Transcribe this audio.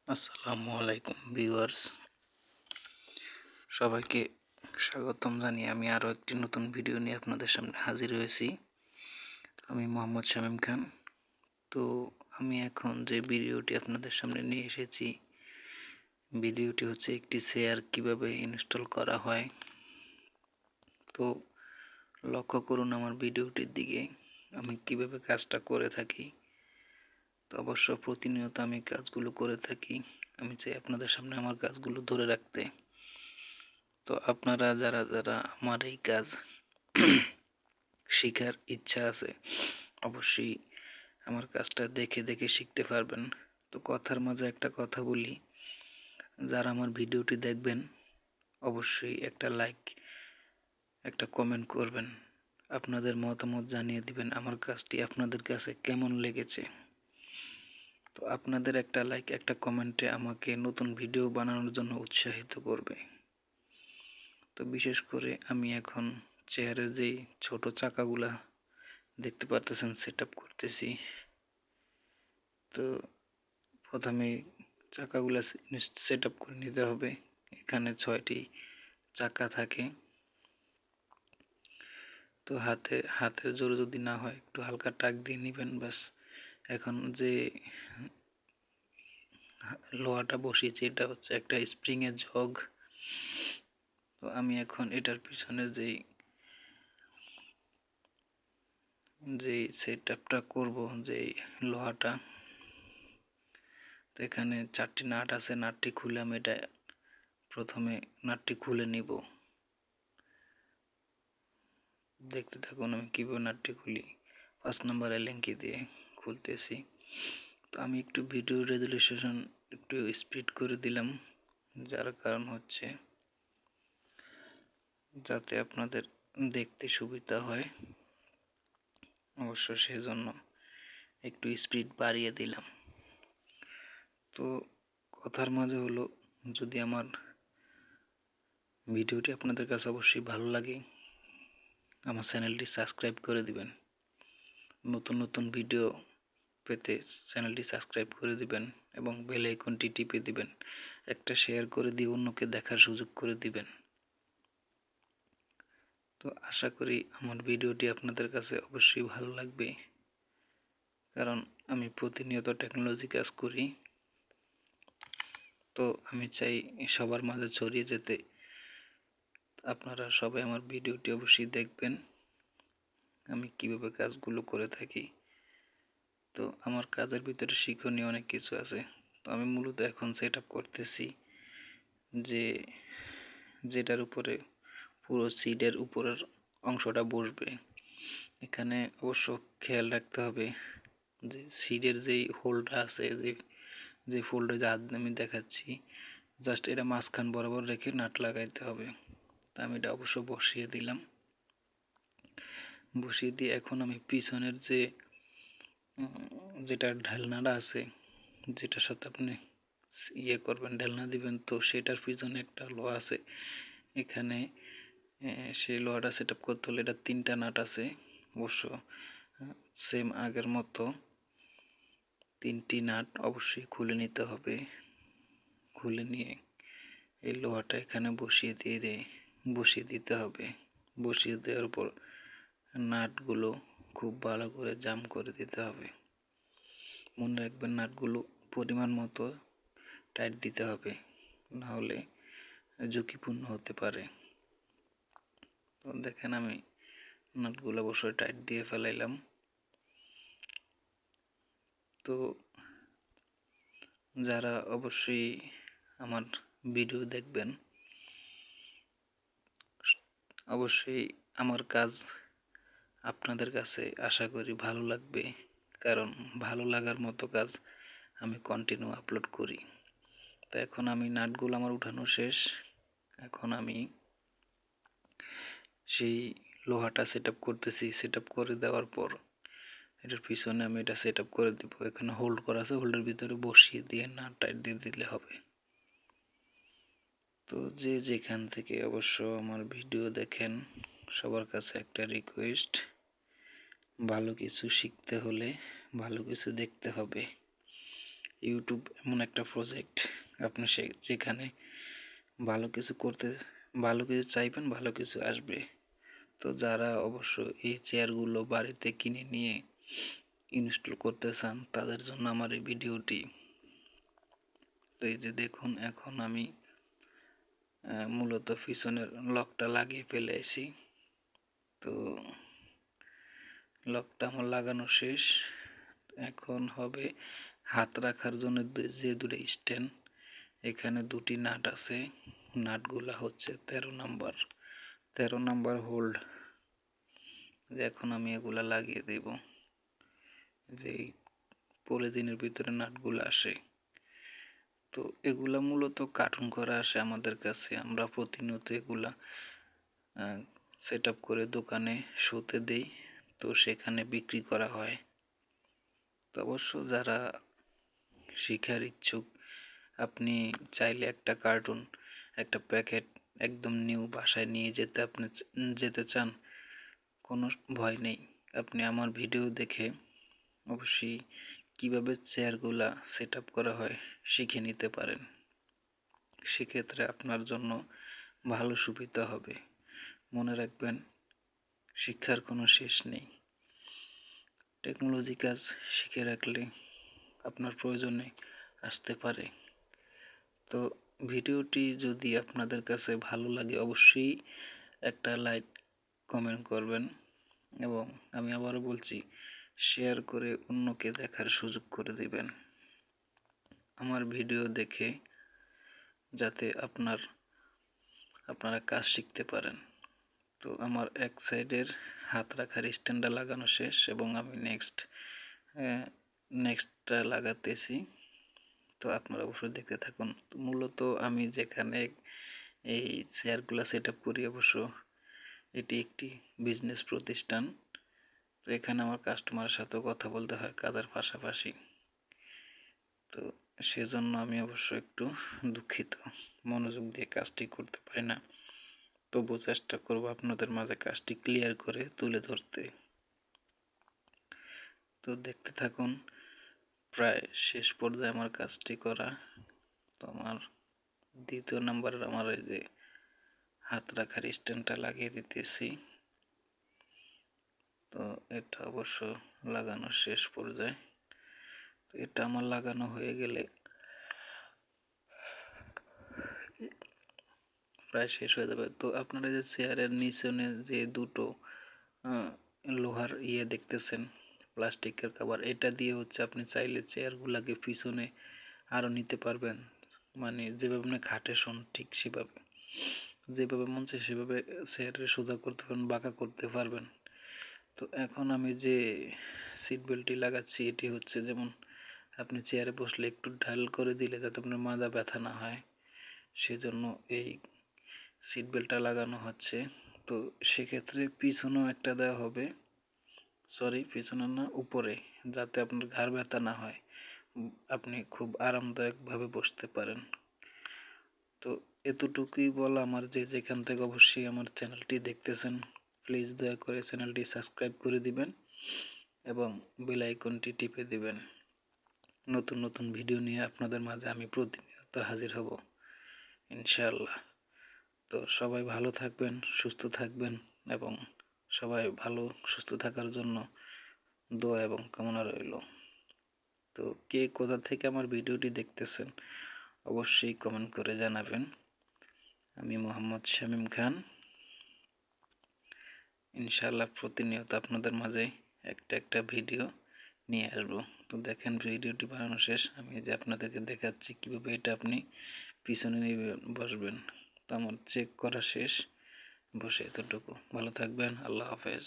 আসসালামু আলাইকুম ভিউয়ার্স, সবাইকে স্বাগতম জানিয়ে আমি আরও একটি নতুন ভিডিও নিয়ে আপনাদের সামনে হাজির হয়েছি। আমি মোহাম্মদ শামীম খান। তো আমি এখন যে ভিডিওটি আপনাদের সামনে নিয়ে এসেছি, ভিডিওটি হচ্ছে একটি শেয়ার কিভাবে ইনস্টল করা হয়। তো লক্ষ্য করুন আমার ভিডিওটির দিকে, আমি কিভাবে কাজটা করে থাকি। তো অবশ্য প্রতিনিয়ত আমি কাজগুলো করে থাকি। আমি চাই আপনাদের সামনে আমার কাজগুলো ধরে রাখতে। তো আপনারা যারা যারা আমার এই কাজ শেখার ইচ্ছা আছে, অবশ্যই আমার কাজটা দেখে দেখে শিখতে পারবেন। তো কথার মাঝে একটা কথা বলি, যারা আমার ভিডিওটি দেখবেন অবশ্যই একটা লাইক, একটা কমেন্ট করবেন, আপনাদের মতামত জানিয়ে দিবেন আমার কাজটি আপনাদের কাছে কেমন লেগেছে। তো আপনাদের একটা লাইক, একটা কমেন্টে আমাকে নতুন ভিডিও বানানোর জন্য উৎসাহিত করবে। তো বিশেষ করে আমি এখন চেয়ারের যেই ছোট চাকাগুলা দেখতে পারতেছেন সেটআপ করতেছি। তো প্রথমে চাকাগুলা সেটআপ করে নিতে হবে। এখানে 6টি চাকা থাকে। তো হাতের জোরে যদি না হয় একটু হালকা টাক দিয়ে নেবেন, ব্যাস। এখন যে লোহাটা বসিয়েছি এটা হচ্ছে একটা স্প্রিং এর জগ। তো আমি এখন এটার পিছনে যেই সেটআপটা করব, যেই লোহাটা, তো এখানে 4টি নাট আছে। নাটটি খুলে আমি এটা প্রথমে নাটটি খুলে নিব। দেখতে থাকুন আমি কিভাবে নাটটি খুলি। 5 নাম্বার এলেঙ্কি দিয়ে খুলতেছি। তো আমি একটু ভিডিও রেজুলেশন একটু স্পিড করে দিলাম, যার কারণ হচ্ছে যাতে আপনাদের দেখতে সুবিধা হয়। অবশ্য সেজন্য একটু স্পিড বাড়িয়ে দিলাম। তো কথার মাঝে হলো, যদি আমার ভিডিওটি আপনাদের কাছে অবশ্যই ভালো লাগে, আমার চ্যানেলটি সাবস্ক্রাইব করে দিবেন। নতুন নতুন ভিডিও পেতে চ্যানেলটি সাবস্ক্রাইব করে দিবেন এবং বেল আইকনটি টিপে দিবেন। একটা শেয়ার করে দিয়ে অন্যকে দেখার সুযোগ করে দিবেন। তো আশা করি আমার ভিডিওটি আপনাদের কাছে অবশ্যই ভালো লাগবে, কারণ আমি প্রতিনিয়ত টেকনোলজি কাজ করি। তো আমি চাই সবার মাঝে ছড়িয়ে যেতে। আপনারা সবাই আমার ভিডিওটি অবশ্যই দেখবেন, আমি কিভাবে কাজগুলো করে থাকি। তো আমার কাজের ভিতরে শিক্ষণীয় অনেক কিছু আছে। তো আমি মূলত এখন সেটআপ করতেছি যেটার উপরে পুরো সিডের উপরের অংশটা বসবে। এখানে অবশ্য খেয়াল রাখতে হবে যে সিডের যেই হোলটা আছে, যে ফোল্ডে যা আমি দেখাচ্ছি, জাস্ট এটা মাঝখান বরাবর রেখে নাট লাগাইতে হবে। তা আমি এটা অবশ্য বসিয়ে দিলাম। বসিয়ে দিয়ে এখন আমি পিছনের যেটা ঢালনাটা আছে, যেটার সাথে আপনি করবেন, ঢালনা দিবেন, তো সেটার পিছনে একটা লোহা আছে। এখানে সেই লোহাটা সেটআপ করতে হলে এটা 3টা নাট আছে। অবশ্য সেম আগের মতো 3টি নাট অবশ্যই খুলে নিতে হবে। খুলে নিয়ে এই লোহাটা এখানে বসিয়ে দিতে হবে। বসিয়ে দেওয়ার পর নাটগুলো খুব ভালো করে জাম করে দিতে হবে। মনে রাখবেন নাটগুলো পরিমাণ মতো টাইট দিতে হবে, না হলে ঝুঁকিপূর্ণ হতে পারে। তো দেখেন আমি নাটগুলো অবশ্যই টাইট দিয়ে ফেলাইলাম। তো যারা অবশ্যই আমার ভিডিও দেখবেন, অবশ্যই আমার কাজ আপনাদের কাছে আশা করি ভালো লাগবে, কারণ ভালো লাগার মতো কাজ আমি কন্টিনিউ আপলোড করি। তো এখন আমি নাটগুলো আমার উঠানো শেষ। এখন আমি সেই লোহাটা সেটআপ করতেছি। সেটআপ করে দেওয়ার পর এটার পিছনে আমি এটা সেটআপ করে দিব। এখানে হোল্ড করা আছে, হোল্ডের ভিতরে বসিয়ে দিয়ে নাট টাইট দিয়ে দিলে হবে। তো যে যেখান থেকে অবশ্য আমার ভিডিও দেখেন, সবার কাছে একটা রিকোয়েস্ট, ভালো কিছু শিখতে হলে ভালো কিছু দেখতে হবে। ইউটিউব এমন একটা প্রজেক্ট, আপনি যেখানে ভালো কিছু চাইবেন, ভালো কিছু আসবে। তো যারা অবশ্য এই চেয়ারগুলো বাড়িতে কিনে নিয়ে ইনস্টল করতে চান, তাদের জন্য আমার এই ভিডিওটি। তো এই যে দেখুন, এখন আমি মূলত পিছনের লকটা লাগিয়ে ফেলেছি। তো লকটা আমার লাগানো শেষ। এখন হবে হাত রাখার জন্য যে দুটো স্ট্যান্ড, এখানে দুটি নাট আছে। নাটগুলা হচ্ছে 13 নাম্বার হোল্ড। এখন আমি এগুলা লাগিয়ে দেব। যে পলিথিনের ভিতরে নাটগুলো আসে, তো এগুলা মূলত কার্টুন করা আসে আমাদের কাছে। আমরা প্রতিনিয়ত এগুলা সেট আপ করে দোকানে শোতে দেই, তো সেখানে বিক্রি করা হয়। তো অবশ্য যারা শিখার ইচ্ছুক, আপনি চাইলে একটা কার্টুন, একটা প্যাকেট একদম নিউ বাসায় নিয়ে যেতে চান, কোনো ভয় নেই। আপনি আমার ভিডিও দেখে অবশ্যই কিভাবে চেয়ারগুলা সেট আপ করা হয় শিখে নিতে পারেন। সেক্ষেত্রে আপনার জন্য ভালো সুবিধা হবে। মনে রাখবেন, শিক্ষার কোনো শেষ নেই। টেকনোলজি কাজ শিখে রাখলে আপনার প্রয়োজনে আসতে পারে। তো ভিডিওটি যদি আপনাদের কাছে ভালো লাগে, অবশ্যই একটা লাইক কমেন্ট করবেন, এবং আমি আবারও বলছি, শেয়ার করে অন্যকে দেখার সুযোগ করে দিবেন। আমার ভিডিও দেখে যাতে আপনারা কাজ শিখতে পারেন। তো আমার এক সাইডের হাত রাখার স্ট্যান্ডটা লাগানো শেষ, এবং আমি নেক্সটটা লাগাতেছি। তো আপনারা অবশ্যই দেখতে থাকুন। মূলত আমি যেখানে এই চেয়ারগুলো সেট আপ করি, অবশ্য এটি একটি বিজনেস প্রতিষ্ঠান। তো এখানে আমার কাস্টমারের সাথেও কথা বলতে হয় কাজের পাশাপাশি। তো সেজন্য আমি অবশ্য একটু দুঃখিত, মনোযোগ দিয়ে কাজটি করতে পারি না। তবুও চেষ্টা করব আপনাদের মাঝে কাজটি ক্লিয়ার করে তুলে ধরতে। তো দেখতে থাকুন, প্রায় শেষ পর্যায়ে আমার কাজটি করা। তো আমার দ্বিতীয় নাম্বারের আমার এই যে হাত রাখার স্ট্যান্ডটা লাগিয়ে দিতেছি। তো এটা অবশ্য লাগানো শেষ পর্যায়ে। তো এটা আমার লাগানো হয়ে গেলে প্রায় শেষ হয়ে যাবে। তো আপনারা যে চেয়ারের নিচনে যে দুটো লোহার দেখতেছেন, প্লাস্টিকের কভার, এটা দিয়ে হচ্ছে আপনি চাইলে চেয়ারগুলাকে পিছনে আরও নিতে পারবেন। মানে যেভাবে আপনি খাটে শোন, ঠিক সেভাবে, যেভাবে মন চায় সেভাবে চেয়ারে সোজা করতে পারবেন, বাঁকা করতে পারবেন। তো এখন আমি যে সিট বেল্টটি লাগাচ্ছি, এটি হচ্ছে যেমন আপনি চেয়ারে বসলে একটু ঢাল করে দিলে যাতে আপনার মাজা ব্যথা না হয়, সেজন্য এই সিট বেল্টটা লাগানো হচ্ছে। তো সেক্ষেত্রে পিছনেও একটা দেওয়া হবে, সরি পিছনে না, উপরে, যাতে আপনার ঘাড় ব্যথা না হয়, আপনি খুব আরামদায়কভাবে বসতে পারেন। তো এতটুকুই বলা আমার, যে যেখান থেকে অবশ্যই আমার চ্যানেলটি দেখতেছেন, প্লিজ দয়া করে চ্যানেলটি সাবস্ক্রাইব করে দিবেন এবং বেল আইকনটি টিপে দিবেন। নতুন নতুন ভিডিও নিয়ে আপনাদের মাঝে আমি প্রতিনিয়ত হাজির হব ইনশাআল্লাহ। তো সবাই ভালো থাকবেন, সুস্থ থাকবেন, এবং সবাই ভালো সুস্থ থাকার জন্য দোয়া এবং কামনা রইল। তো কে কোথা থেকে আমার ভিডিওটি দেখতেছেন অবশ্যই কমেন্ট করে জানাবেন। আমি মোহাম্মদ শামীম খান, ইনশাআল্লাহ প্রতিনিয়ত আপনাদের মাঝে একটা ভিডিও নিয়ে আসবো। তো দেখেন, ভিডিওটি বানানো শেষ। আমি যে আপনাদেরকে দেখাচ্ছি কিভাবে এটা আপনি পিছনে নিয়ে বসবেন। তো আমার চেক করা শেষ, বসে এতটুকু। ভালো থাকবেন, আল্লাহ হাফেজ।